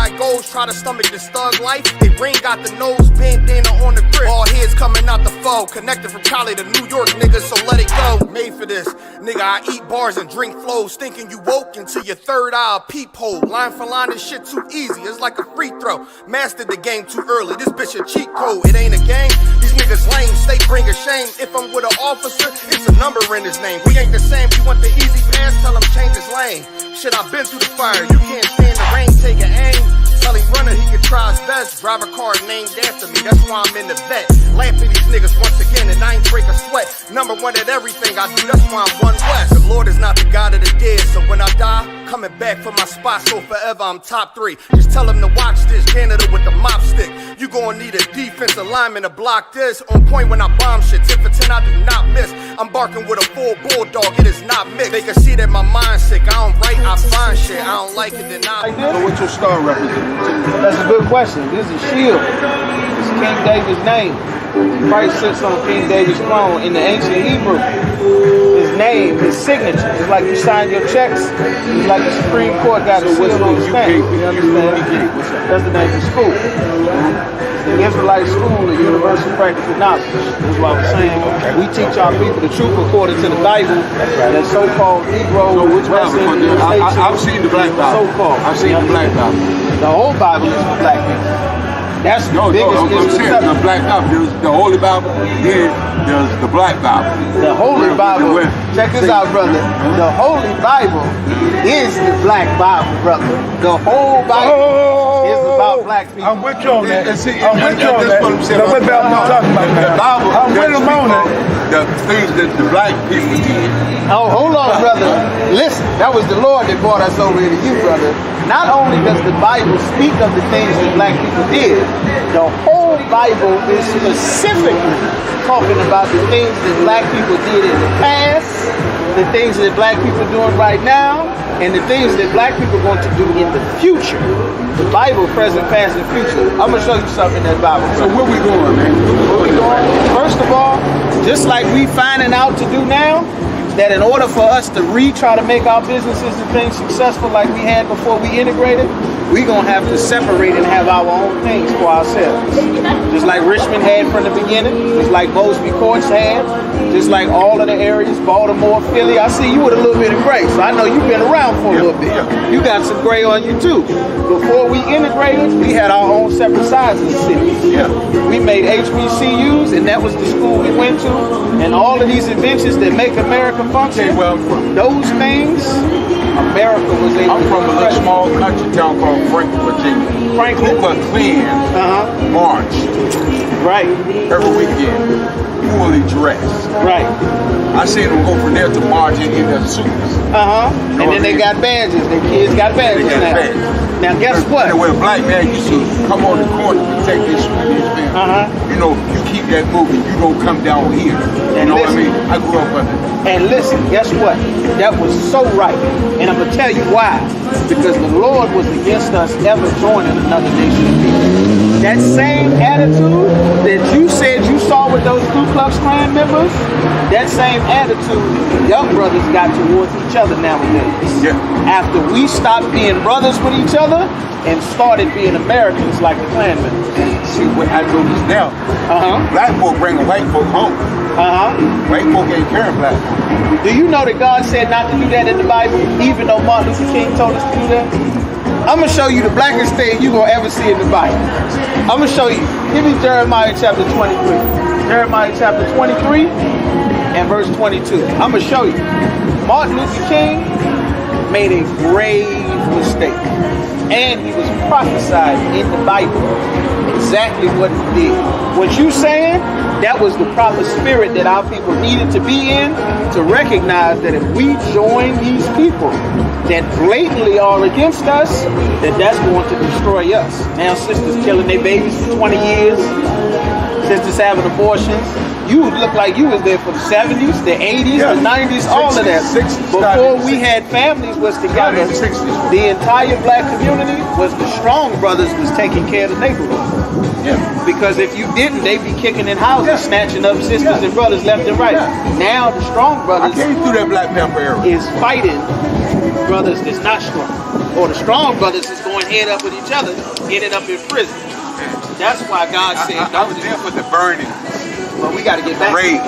how it goes, try to stomach this thug life. They ring got the nose bandana on the grip. All heads coming out the foe, connected from Cali to New York, nigga, so let it go. Made for this, nigga, I eat bars and drink flows, thinking you woke into your third eye peephole. Line for line, this shit too easy, it's like a free throw. Mastered the game too early, this bitch a cheat code. It ain't a game, these niggas lame, they bring a shame. If I'm with an officer, it's a number in his name. We ain't the same, you want the easy pass, tell him change his lane. Shit, I've been through the fire, you can't stand the rain, take an aim. Tell him runner, he can try his best. Drive a car named after me, that's why I'm in the vet. Laughing these niggas once again, and I ain't break a sweat. Number one at everything I do, that's why I'm one West. The Lord is not the God of the dead, so when I die, coming back for my spot, so forever I'm top 3. Just tell him to watch this, janitor with the mop stick. You gon' need a defensive lineman to block this. On point when I bomb shit, 10 for 10 I do not miss. I'm barking with a full bulldog, it is not mixed. They can see that my mind's sick, I don't write, I find shit. I don't like it, then I So what's your star represent? That's a good question. This is shield. It's King David's name. Christ sits on King David's throne. In the ancient Hebrew, his name, his signature. It's like you sign your checks. It's like the Supreme Court got a seal on the stamp. You understand? That's the name of the school. The Israelite School of Universal Practical Knowledge. That's what I'm saying. We teach our people the truth according to the Bible. That so-called Negro. So which Bible? I've seen the Black Bible. So-called. I've seen the Black Bible. The whole Bible is for black people. That's the biggest I'm saying the Black Bible. There's the Holy Bible, then there's the Black Bible. The Holy Bible, check this out, brother. The Holy Bible is the Black Bible, brother. The whole Bible is about black people. I'm with you on that. And see, I'm with you on that. Now, what Bible you talking about now? The Bible, I'm with him on that. the things that the black people did. Oh, hold on, brother. Listen, that was the Lord that brought us over here to you, brother. Not only does the Bible speak of the things that black people did, the whole Bible is specifically talking about the things that black people did in the past, the things that black people are doing right now, and the things that black people are going to do in the future. The Bible, present, past, and future. I'm going to show you something in that Bible. So where we going, man? Where we going? First of all, just like we finding out to do now, that in order for us to try to make our businesses and things successful like we had before we integrated, we're going to have to separate and have our own things for ourselves. Just like Richmond had from the beginning, just like Mosby Courts had, just like all of the areas, Baltimore, Philly. I see you with a little bit of gray, so I know you've been around for a little bit. You got some gray on you too. Before we integrated, we had our own separate sides in the city. We made HBCUs, and that was the school we went to, and all of these inventions that make America function, those things, America was able I'm from a little small country town called Franklin, Virginia. Franklin? Ku Klux Klan march. Right. Every weekend, fully dressed. Right. I seen them go from there to march in their suits. And then they got badges. Their kids got badges now. Now guess what? And when a black man used to come on the corner to take this sweet you know, you keep that moving, you don't come down here. You know what I mean? I grew up under that. And listen, guess what? That was so right. And I'm going to tell you why. Because the Lord was against us ever joining another nation of people. That same attitude that you said you saw with those Ku Klux Klan members, that same attitude young brothers got towards each other nowadays. After we stopped being brothers with each other and started being Americans like the Klan members. See, what I do is now, black folk bring white folk home. White folk ain't carrying black folk. Do you know that God said not to do that in the Bible, even though Martin Luther King told us to do that? I'm going to show you the blackest thing you're going to ever see in the Bible. I'm going to show you. Give me Jeremiah chapter 23. Jeremiah chapter 23 and verse 22. I'm going to show you. Martin Luther King made a grave mistake. And he was prophesied in the Bible exactly what he did. What you saying, that was the proper spirit that our people needed to be in, to recognize that if we join these people that blatantly are against us, that that's going to destroy us. Now sisters killing their babies for 20 years, sisters having abortions. You look like you was there for the 70s, the 80s, the 90s, all of that. Before we had families was together, the entire black community was the strong brothers was taking care of the neighborhood. Because if you didn't, they'd be kicking in houses, snatching up sisters and brothers left and right. Now the strong brothers I came through that Black Panther era. is fighting brothers that's not strong. or the strong brothers is going head up with each other, ended up in prison. That's why God said, I was there for the burning, well, we got to get back. raids,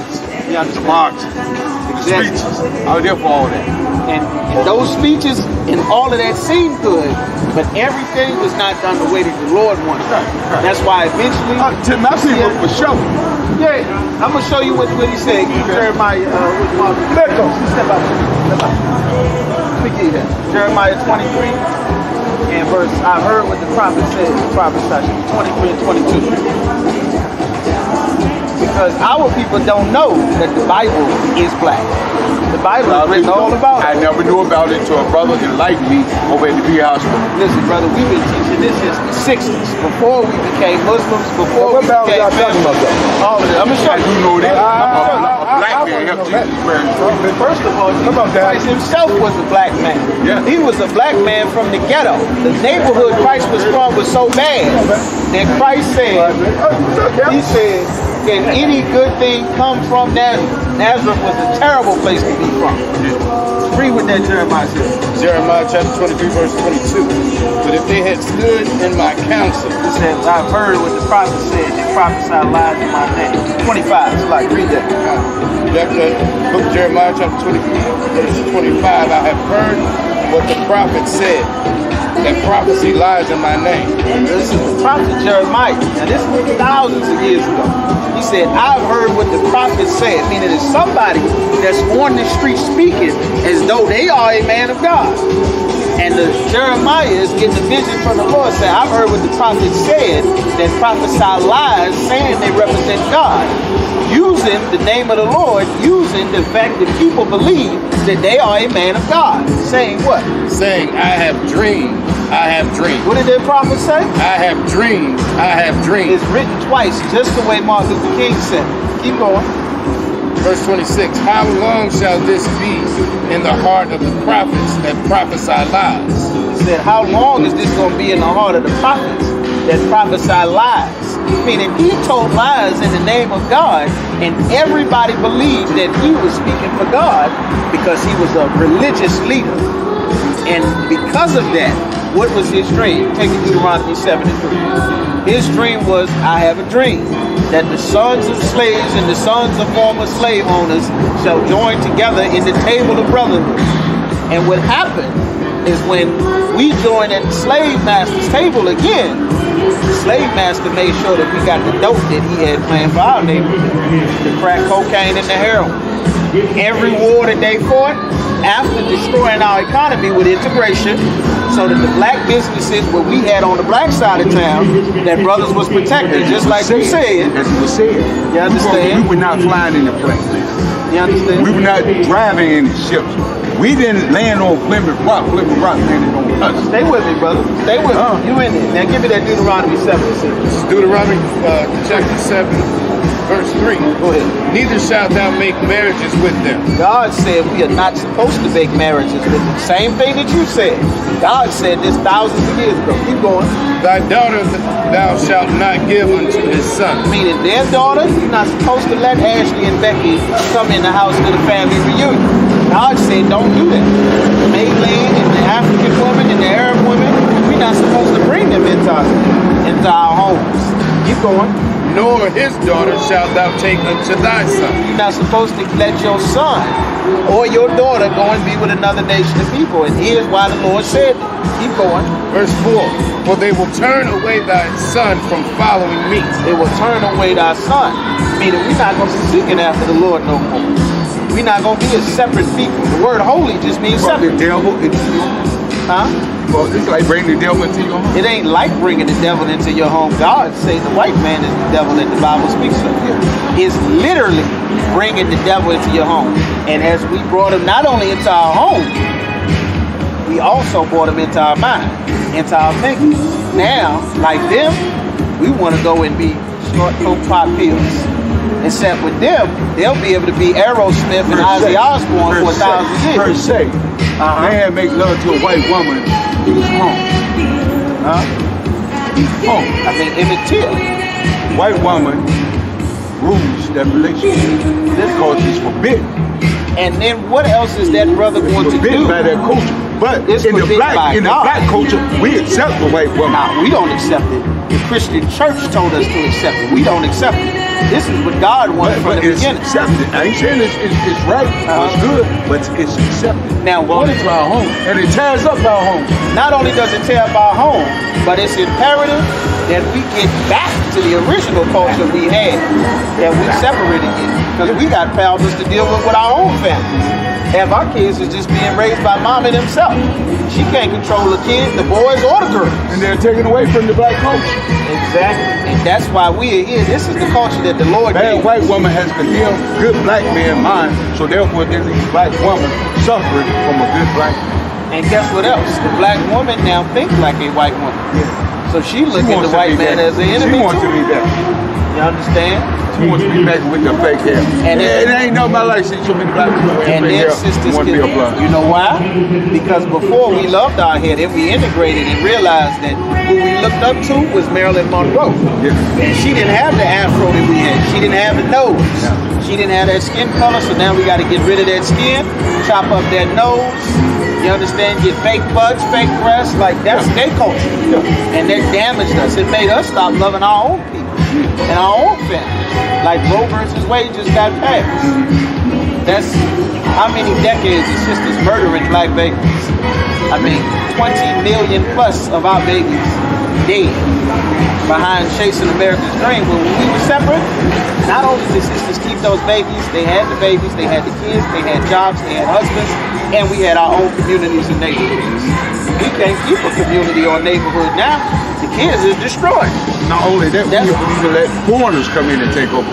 Yeah, the marches, the speeches. I was there for all that. and those speeches and all of that seemed good, but everything was not done the way that the Lord wanted. Right. That's why eventually, To my people, for sure. yeah, I'm gonna show you what he said. Jeremiah, Let go. step out. Let me get that. Jeremiah 23 and verse. I heard what the prophet said. The prophet said 23 and 22. Because our people don't know that the Bible is black. The Bible is written all about it. I never knew about it until a brother enlightened me over at the V Hospital. Listen, brother, we've been teaching this since the 60s, before we became Muslims, before What we Bible became y'all talking about, though? all of it. I'm gonna show I you. do know that. A black I man wanna helped know that. Jesus wearing truth. First of all, Jesus about that? Christ himself was a black man. Yeah. He was a black man from the ghetto. The neighborhood Christ was from was so bad that Christ said, he said, can any good thing come from Nazareth? Nazareth was a terrible place to be from. Read what that Jeremiah said. Jeremiah chapter 23, verse 22. But if they had stood in my counsel, He said, I've heard what the prophet said. They prophesied lies in my name. 25. It's like, read that. book of Jeremiah chapter 23, verse 25, I have heard what the prophet said. That prophecy lies in my name. This is the prophet Jeremiah. Now this was thousands of years ago. He said, I've heard what the prophet said, meaning it's somebody that's on the street speaking as though they are a man of God. And the Jeremiah is getting a vision from the Lord saying, I've heard what the prophet said, that prophesy lies saying they represent God. Using the name of the Lord, using the fact that people believe that they are a man of God. Saying what? Saying, I have dreamed, I have dreamed. What did the prophet say? I have dreamed, I have dreamed. It's written twice, just the way Martin Luther King said. Keep going. Verse 26, how long shall this be in the heart of the prophets that prophesy lies? He said, how long is this going to be in the heart of the prophets that prophesy lies? Meaning he told lies in the name of God, and everybody believed that he was speaking for God because he was a religious leader. And because of that, what was his dream? Take it to Deuteronomy 7 and 3. His dream was, I have a dream that the sons of slaves and the sons of former slave owners shall join together in the table of brotherhood. And what happened is when we joined at the slave master's table again, the slave master made sure that we got the dope that he had planned for our neighborhood, the crack cocaine and the heroin. Every war that they fought, after destroying our economy with integration, so that the black businesses what we had on the black side of town, that brothers was protected, just like you said. As it was said. You understand? We were not flying in the plane. You understand? We were not driving in the ships. We didn't land on Plymouth Rock. Plymouth Rock landed on us. Stay with me, brother. Stay with me. You in there. Now give me that Deuteronomy 7. Deuteronomy chapter 7, verse 3. Go ahead. Neither shalt thou make marriages with them. God said we are not supposed to make marriages with them. Same thing that you said. God said this thousands of years ago. Keep going. Thy daughter thou shalt not give unto his son. Meaning their daughter, you're not supposed to let Ashley and Becky come in the house to the family reunion. God said don't do that. The Malay and the African woman and the Arab woman, we're not supposed to bring them into our homes. Keep going. Nor his daughter shalt thou take unto thy son. You're not supposed to let your son or your daughter go and be with another nation of people. And here's why the Lord said that. Keep going. Verse 4. For they will turn away thy son from following me. They will turn away thy son. Meaning we're not going to be seeking after the Lord no more. We're not going to be a separate people. The word holy just means Brought the separate. devil into your home. Huh? Well, it's like bringing the devil into your home. It ain't like bringing the devil into your home. God say the white man is the devil that the Bible speaks of here. It's literally bringing the devil into your home. And as we brought him not only into our home, we also brought him into our mind, into our thinking. Now, like them, we want to go and be short coat pop pills. Except with them, they'll be able to be Aerosmith and Ozzy Osbourne for 1,000 years. Per se, man make love to a white woman, he's home. He's home. I think Emmett Till. White woman rules that relationship because it's forbidden. And then what else is that brother going to Forbidden do? by their culture. But It's in the forbidden by black God. culture, we accept the white woman. Now, we don't accept it. The Christian church told us to accept it. We don't accept it. This is what God wanted from the But it's beginning. accepted. I ain't saying it's right, it's good, but it's accepted. Now, what is our home? And it tears up our home. Not only does it tear up our home, but it's imperative that we get back to the original culture we had, that we separated it. Because we got problems to deal with our own families. Half our kids is just being raised by mama themselves. She can't control the kids, the boys or the girls. And they're taken away from the black culture. Exactly. And that's why we are here. This is the culture that the Lord Bad gave. white woman has condemned good black man mind, so therefore there's a black woman suffering from a good black man. And guess what else? The black woman now thinks like a white woman. So she looks at the white man as an enemy She wants to too. be that. You understand? She wants to be back with the fake hair. And it ain't no my life since so many black people wear And fake then hair. sisters, Want to be a blonde. you know why? Because before we loved our hair, then we integrated and realized that who we looked up to was Marilyn Monroe. Yeah. And she didn't have the afro that we had. She didn't have the nose. She didn't have that skin color, so now we got to get rid of that skin, chop up that nose. You understand? Get fake butts, fake breasts, like that's their culture. And that damaged us. It made us stop loving our own people and our own family. Like Roe versus Wade just got passed. That's how many decades of sisters murdering black babies. I mean, 20 million plus of our babies dead behind chasing America's dream. But when we were separate, not only did sisters keep those babies, they had the babies, they had the kids, they had jobs, they had husbands, and we had our own communities and neighborhoods. We can't keep a community or neighborhood now. The kids is destroyed. Not only that, we need to let foreigners come in and take over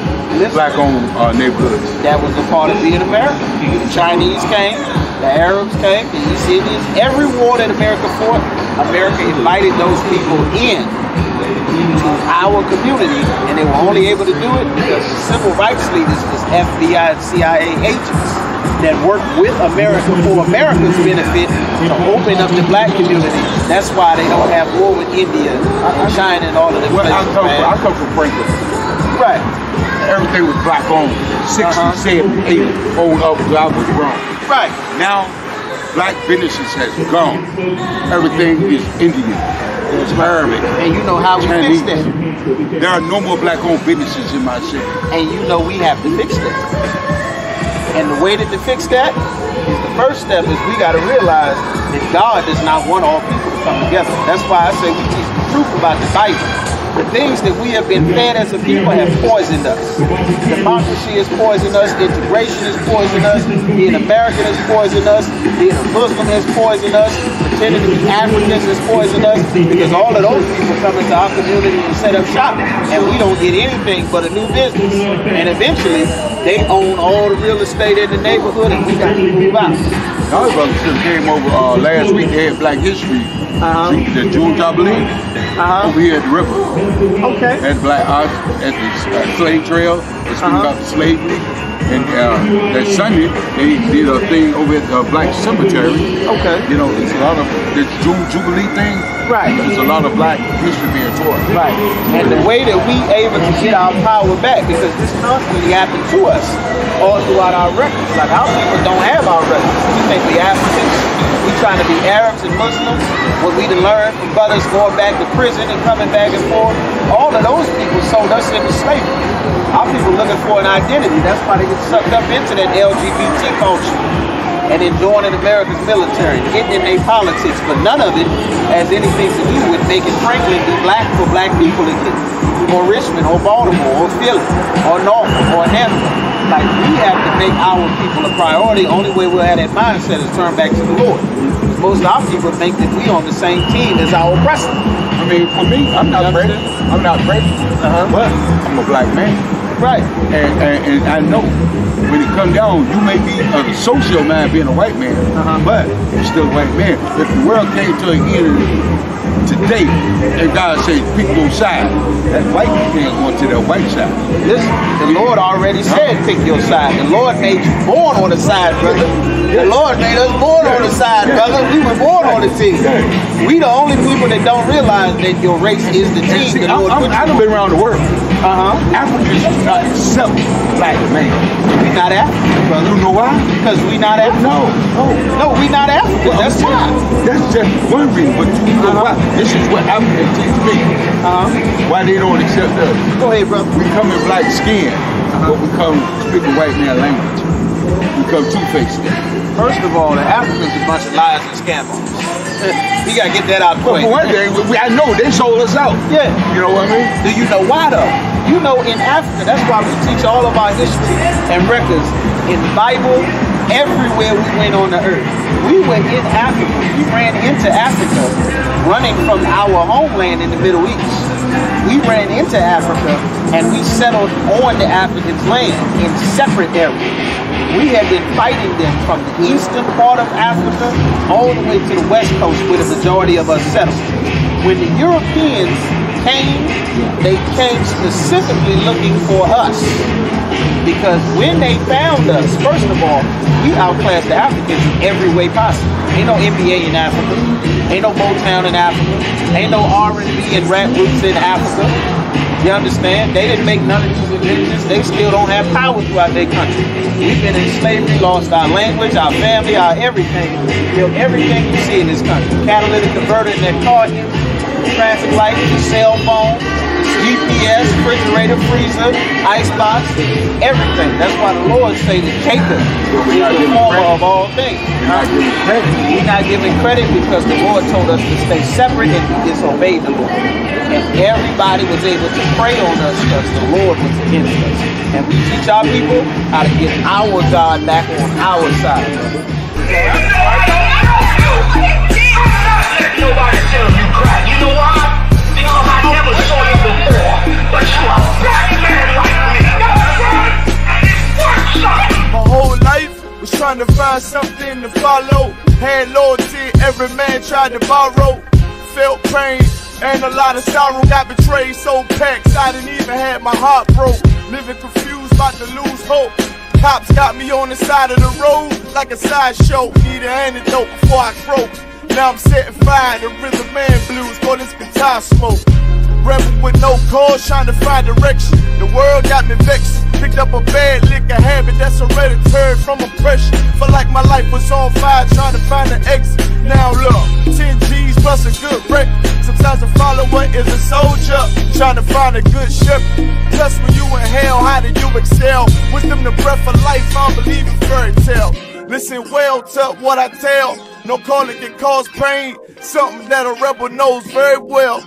black-owned neighborhoods. That was a part of being American. The Chinese came, the Arabs came, the East Indians. Every war that America fought, America invited those people in to our community, and they were only able to do it because the civil rights leaders was FBI and CIA agents that worked with America for America's benefit to open up the black community. That's why they don't have war with India and China and all of them Well, I places. come from Franklin. Right. Everything was black owned. 60, 70, 80, owned up till I was grown. Right. Now, black businesses has gone. Everything is Indian. It's Arabic. And you know how we fix that. There are no more black-owned businesses in my city. And you know we have to fix that. And the way to fix that is the first step is we got to realize that God does not want all people to come together. That's why I say we teach the truth about the Bible. The things that we have been fed as a people have poisoned us. Democracy has poisoned us. Integration has poisoned us. Being American has poisoned us. Being a Muslim has poisoned us. Pretending to be Africans has poisoned us. Because all of those people come into our community and set up shop, and we don't get anything but a new business. And eventually, they own all the real estate in the neighborhood, and we got to move out. Our brothers just came over last week. They had Black History. The June Jubilee over here at the river. Okay. At Black at the slave trail. They speak about the slavery. And that Sunday they did a thing over at the Black Cemetery. Okay. You know, it's a lot of this June Jubilee thing. Right. There's a lot of black history being taught. Right. And the way that we able to get our power back, because this constantly happened to us all throughout our records. Like our people don't have our records. We think we Africans. We trying to be Arabs and Muslims. What we done learned from brothers going back to prison and coming back and forth. All of those people sold us into slavery. Our people looking for an identity. That's why they get sucked up into that LGBT culture. And then joining America's military, getting in their politics, but none of it has anything to do with making Franklin be black for black people again, or Richmond, or Baltimore, or Philly, or Norfolk, or Hampton. Like, we have to make our people a priority. Only way we'll have that mindset is turn back to the Lord. Most of our people think that we on the same team as our oppressor. I mean, for me, I'm not pregnant. I'm not pregnant, but I'm a black man. Right. And I know when it comes down, you may be a social man being a white man, but you're still a white man. If the world came to an end today and God said, pick your side, that white man going to that white side. Listen, the Lord already said pick your side. The Lord made you born on the side, brother. The Lord made us born on the side, brother. We were born on the team. We the only people that don't realize that your race is the team. See, I done been around the world. Africans do not accept black man. We not African, brother. You know why? Because we not African. No, we not African. That's why. That's just one reason, but you know why? This is what Africans teach me. Why they don't accept us. Go ahead, brother. We come in black skin, but we come speaking white man language. We come two-faced. First of all, the Africans a bunch of liars and scammers. You gotta get that out of the way. For one thing, I know they sold us out. Yeah. You know what I mean? Do you know why though? You know in Africa, that's why we teach all of our history and records in the Bible, everywhere we went on the earth. We were in Africa. We ran into Africa, running from our homeland in the Middle East. We ran into Africa and we settled on the Africans' land in separate areas. We have been fighting them from the eastern part of Africa all the way to the west coast where the majority of us settled. When the Europeans came, they came specifically looking for us. Because when they found us, first of all, we outclassed the Africans in every way possible. Ain't no NBA in Africa. Ain't no Motown in Africa. Ain't no R&B and rap groups in Africa. You understand? They didn't make none of these religions. They still don't have power throughout their country. We've been in slavery, lost our language, our family, our everything. Killed everything you see in this country. Catalytic converter in that car, traffic light, cell phone, GPS, refrigerator, freezer, icebox, everything. That's why the Lord say the Jacob is the former of all things. We're not giving credit because the Lord told us to stay separate and we disobeyed the Lord. And everybody was able to pray on us because the Lord was against us. And we teach our people how to get our God back on our side. Let nobody tell you cry. You know why? Because I never saw you before. But you a black man like me. And it's worth something. My whole life was trying to find something to follow. Had loyalty, every man tried to borrow. Felt pain and a lot of sorrow. Got betrayed, sold packs. I didn't even have my heart broke. Living confused, about to lose hope. Cops got me on the side of the road like a sideshow. Need an antidote before I croak. Now I'm setting fire to rhythm man blues for this guitar smoke. Rebel with no cause, trying to find direction. The world got me vexed. Picked up a bad liquor habit that's hereditary from oppression. Felt like my life was on fire, trying to find an exit. Now look, 10 G's plus a good record. Sometimes a follower is a soldier, trying to find a good shepherd. Plus when you in hell, how do you excel? Wisdom the breath of life, I don't believe in fairy tale. Listen well to what I tell. No calling can cause pain. Something that a rebel knows very well.